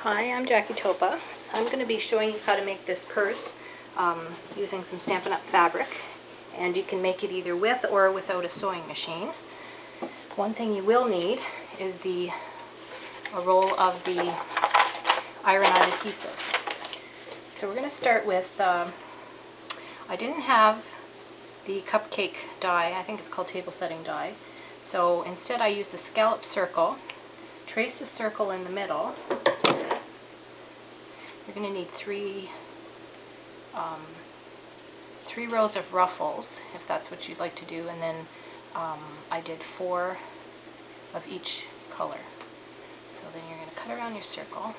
Hi, I'm Jackie Topa. I'm going to be showing you how to make this purse using some Stampin' Up! Fabric, and you can make it either with or without a sewing machine. One thing you will need is a roll of the iron-on adhesive. So we're going to start with, I didn't have the cupcake die, I think it's called table setting die, so instead I used the scallop circle. Trace a circle in the middle. You're going to need three rows of ruffles, if that's what you'd like to do, and then I did 4 of each color. So then you're going to cut around your circle.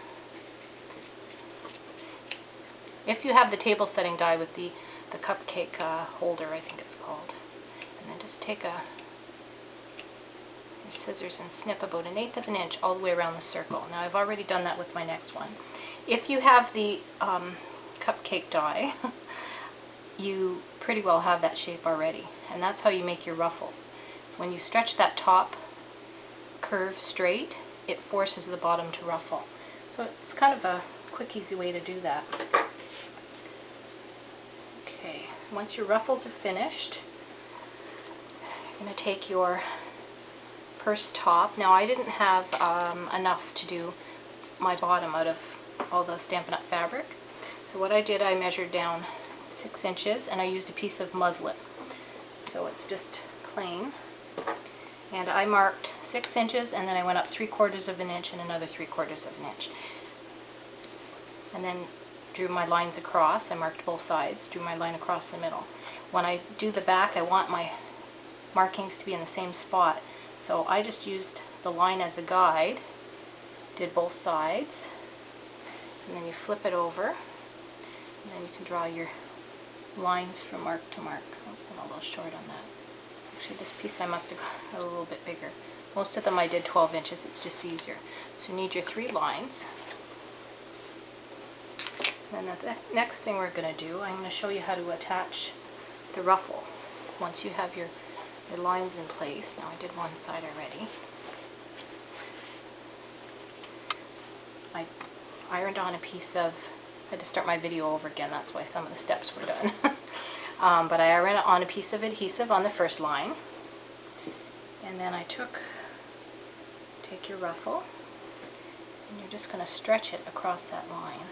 If you have the table setting die with the cupcake holder, I think it's called, and then just take your scissors and snip about 1/8 of an inch all the way around the circle. Now I've already done that with my next one. If you have the cupcake die, you pretty well have that shape already, and that's how you make your ruffles. When you stretch that top curve straight, it forces the bottom to ruffle. So it's kind of a quick, easy way to do that. Okay, so once your ruffles are finished, you're going to take your purse top. Now I didn't have enough to do my bottom out of all the Stampin' Up! Fabric. So what I did, I measured down 6 inches and I used a piece of muslin. So it's just plain. And I marked 6 inches and then I went up 3/4 of an inch and another 3/4 of an inch. And then drew my lines across. I marked both sides, drew my line across the middle. When I do the back, I want my markings to be in the same spot. So I just used the line as a guide, did both sides, and then you flip it over, and then you can draw your lines from mark to mark. Oops, I'm a little short on that. Actually, this piece I must have got a little bit bigger. Most of them I did 12 inches, it's just easier. So you need your 3 lines. And then the next thing we're going to do, I'm going to show you how to attach the ruffle. Once you have your lines in place. Now I did one side already. I ironed on a piece of, I had to start my video over again, that's why some of the steps were done. But I ironed on a piece of adhesive on the first line, and then I take your ruffle, and you're just going to stretch it across that line.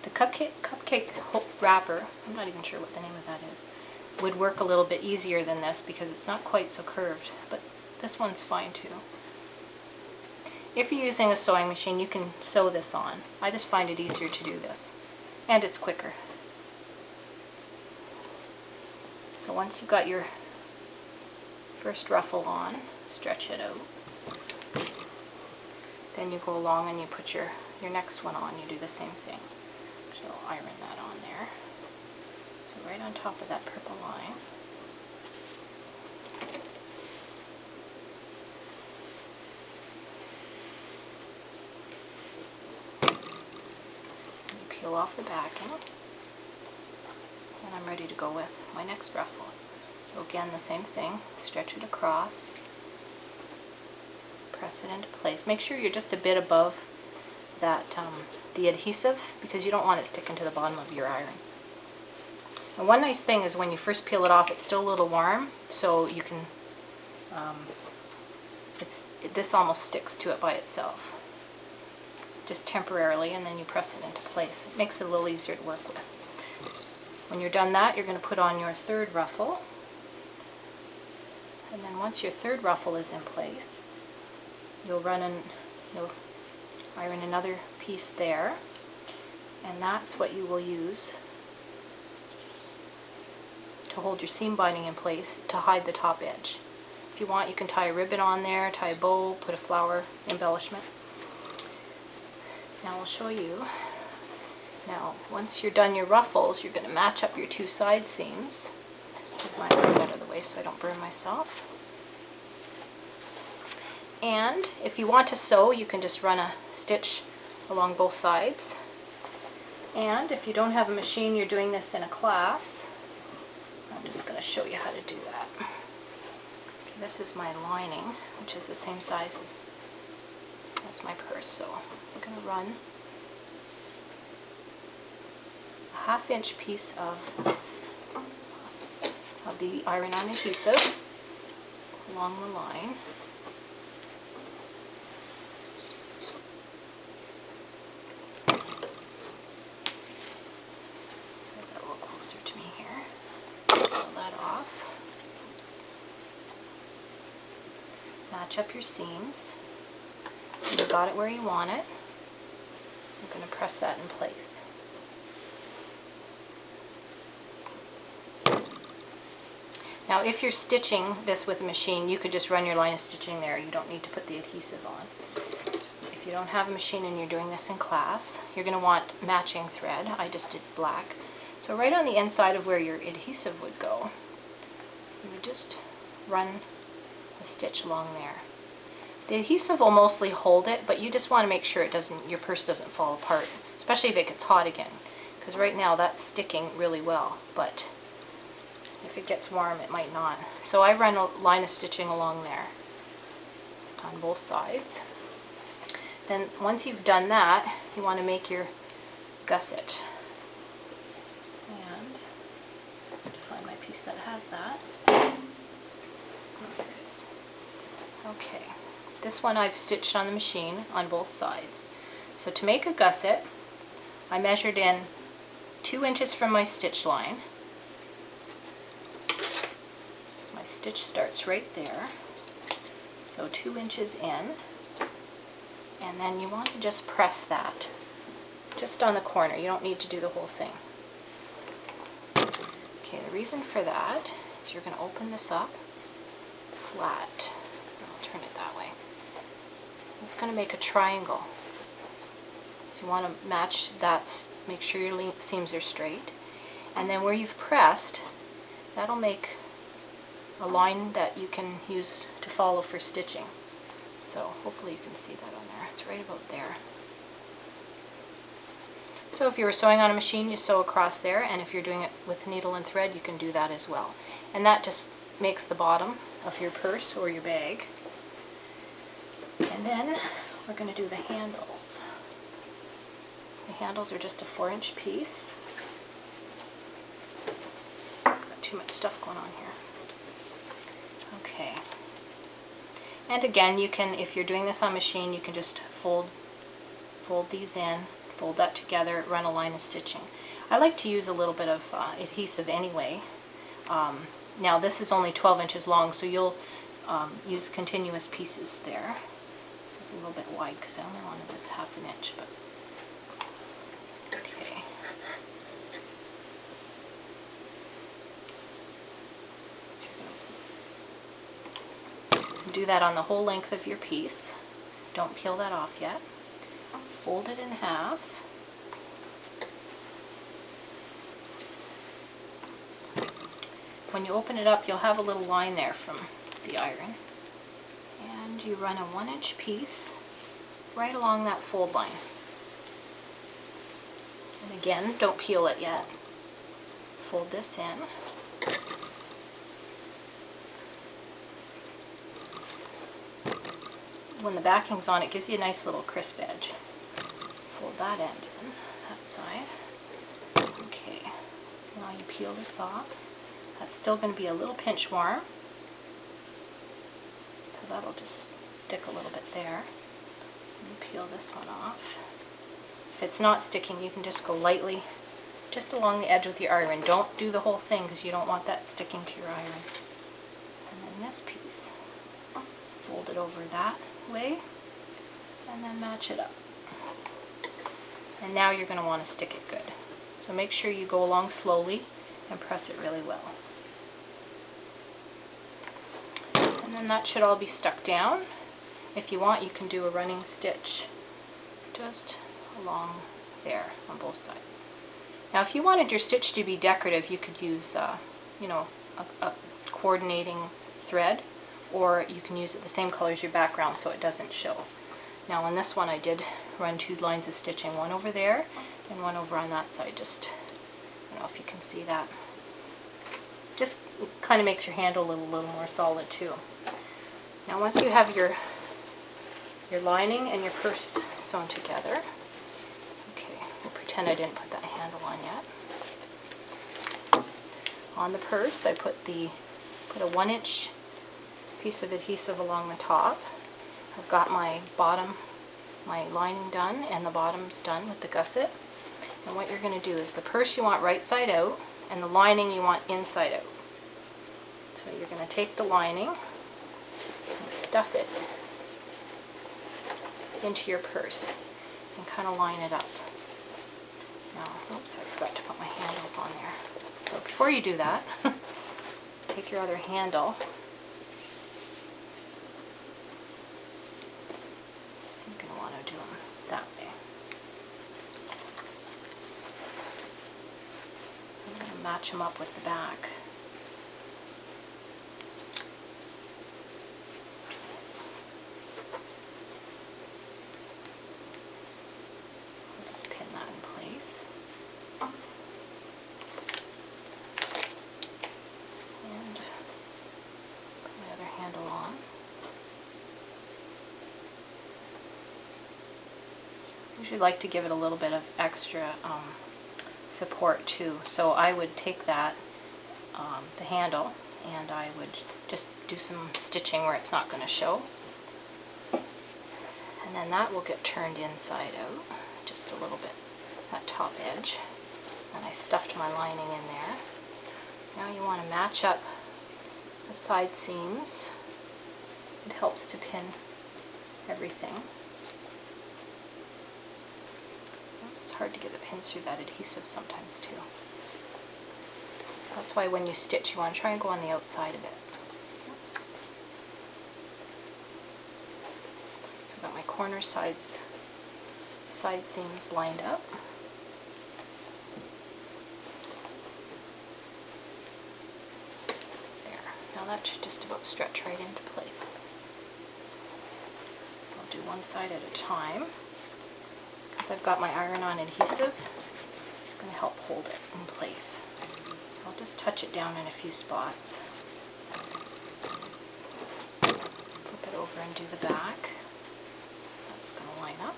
The cupcake wrapper, I'm not even sure what the name of that is, would work a little bit easier than this because it's not quite so curved, but this one's fine too. If you're using a sewing machine, you can sew this on. I just find it easier to do this, and it's quicker. So once you've got your first ruffle on, stretch it out. Then you go along and you put your next one on, you do the same thing. So I'll iron that on there. So right on top of that purple line. And you peel off the backing. And I'm ready to go with my next ruffle. So again, the same thing. Stretch it across. Press it into place. Make sure you're just a bit above that the adhesive, because you don't want it sticking to the bottom of your iron. And one nice thing is when you first peel it off, it's still a little warm, so you can this almost sticks to it by itself, just temporarily, and then you press it into place. It makes it a little easier to work with. When you're done that, you're going to put on your 3rd ruffle, and then once your 3rd ruffle is in place, you'll iron another piece there, and that's what you will use to hold your seam binding in place to hide the top edge. If you want, you can tie a ribbon on there, tie a bow, put a flower embellishment. Now I'll show you. Now once you're done your ruffles, you're going to match up your 2 side seams. Move my arm out of the way so I don't burn myself. And if you want to sew, you can just run a stitch along both sides. And if you don't have a machine, you're doing this in a class, I'm just going to show you how to do that. Okay, this is my lining, which is the same size as That's my purse, so I'm going to run a 1/2 inch piece of the iron-on adhesive along the line. Get that a little closer to me here. Pull that off. Match up your seams. You've got it where you want it. I'm going to press that in place. Now if you're stitching this with a machine, you could just run your line of stitching there. You don't need to put the adhesive on. If you don't have a machine and you're doing this in class, you're going to want matching thread. I just did black. So right on the inside of where your adhesive would go, you would just run a stitch along there. The adhesive will mostly hold it, but you just want to make sure your purse doesn't fall apart, especially if it gets hot again, because right now that's sticking really well, but if it gets warm it might not. So I run a line of stitching along there on both sides. Then once you've done that, you want to make your gusset. And find my piece that has that. Oh, there it is. Okay. This one I've stitched on the machine on both sides. So to make a gusset, I measured in 2 inches from my stitch line. So my stitch starts right there. So 2 inches in. And then you want to just press that just on the corner. You don't need to do the whole thing. Okay, the reason for that is you're going to open this up flat. I'll turn it that way. It's going to make a triangle. So you want to match that, make sure your seams are straight. And then where you've pressed, that'll make a line that you can use to follow for stitching. So hopefully you can see that on there. It's right about there. So if you were sewing on a machine, you sew across there, and if you're doing it with needle and thread, you can do that as well. And that just makes the bottom of your purse or your bag. And then we're going to do the handles. The handles are just a 4-inch piece. Got too much stuff going on here. Okay. And again, you can, if you're doing this on machine, you can just fold these in, fold that together, run a line of stitching. I like to use a little bit of adhesive anyway. Now this is only 12 inches long, so you'll use continuous pieces there. This is a little bit wide because I only wanted this 1/2 inch, but okay. Do that on the whole length of your piece. Don't peel that off yet. Fold it in half. When you open it up, you'll have a little line there from the iron. And you run a 1-inch piece right along that fold line. And again, don't peel it yet. Fold this in. When the backing's on, it gives you a nice little crisp edge. Fold that end in, that side. Okay, now you peel this off. That's still going to be a little pinch warm, so that'll just stick a little bit there. And peel this one off. If it's not sticking, you can just go lightly just along the edge with your iron. Don't do the whole thing because you don't want that sticking to your iron. And then this piece, fold it over that way and then match it up. And now you're going to want to stick it good. So make sure you go along slowly and press it really well. And then that should all be stuck down. If you want, you can do a running stitch just along there on both sides. Now if you wanted your stitch to be decorative, you could use you know, a coordinating thread, or you can use it the same color as your background so it doesn't show. Now on this one I did run 2 lines of stitching, one over there and one over on that side. Just, I don't know if you can see that. Just kind of makes your handle a little more solid too. Now once you have your your lining and your purse sewn together. Okay, we'll pretend I didn't put that handle on yet. On the purse, I put a 1-inch piece of adhesive along the top. I've got my bottom, my lining done, and the bottom's done with the gusset. And what you're going to do is the purse you want right side out, and the lining you want inside out. So you're going to take the lining and stuff it into your purse and kind of line it up. Now, oops, I forgot to put my handles on there. So before you do that, take your other handle. You're going to want to do them that way. I'm going to match them up with the back. I'll just pin that in place. And put my other handle on. I usually like to give it a little bit of extra support too. So I would take that, the handle, and I would just do some stitching where it's not going to show. And then that will get turned inside out, just a little bit, that top edge. And I stuffed my lining in there. Now you want to match up the side seams. It helps to pin everything. It's hard to get the pins through that adhesive sometimes too. That's why when you stitch you want to try and go on the outside of it. Oops. So I've got my corner side seams lined up. There. Now that should just about stretch right into place. I'll do one side at a time. Because I've got my iron-on adhesive, it's going to help hold it in place. So I'll just touch it down in a few spots. Flip it over and do the back. That's going to line up.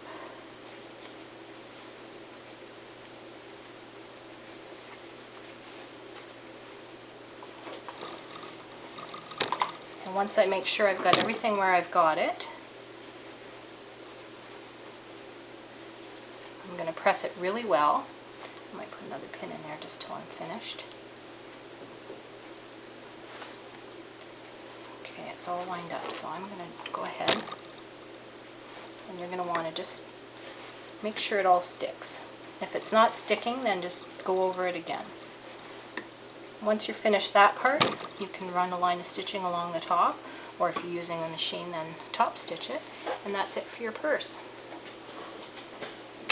And once I make sure I've got everything where I've got it, I'm going to press it really well. I might put another pin in there just till I'm finished. Okay, it's all lined up, so I'm going to go ahead, and you're going to want to just make sure it all sticks. If it's not sticking, then just go over it again. Once you're finished that part, you can run a line of stitching along the top, or if you're using a machine, then top stitch it, and that's it for your purse.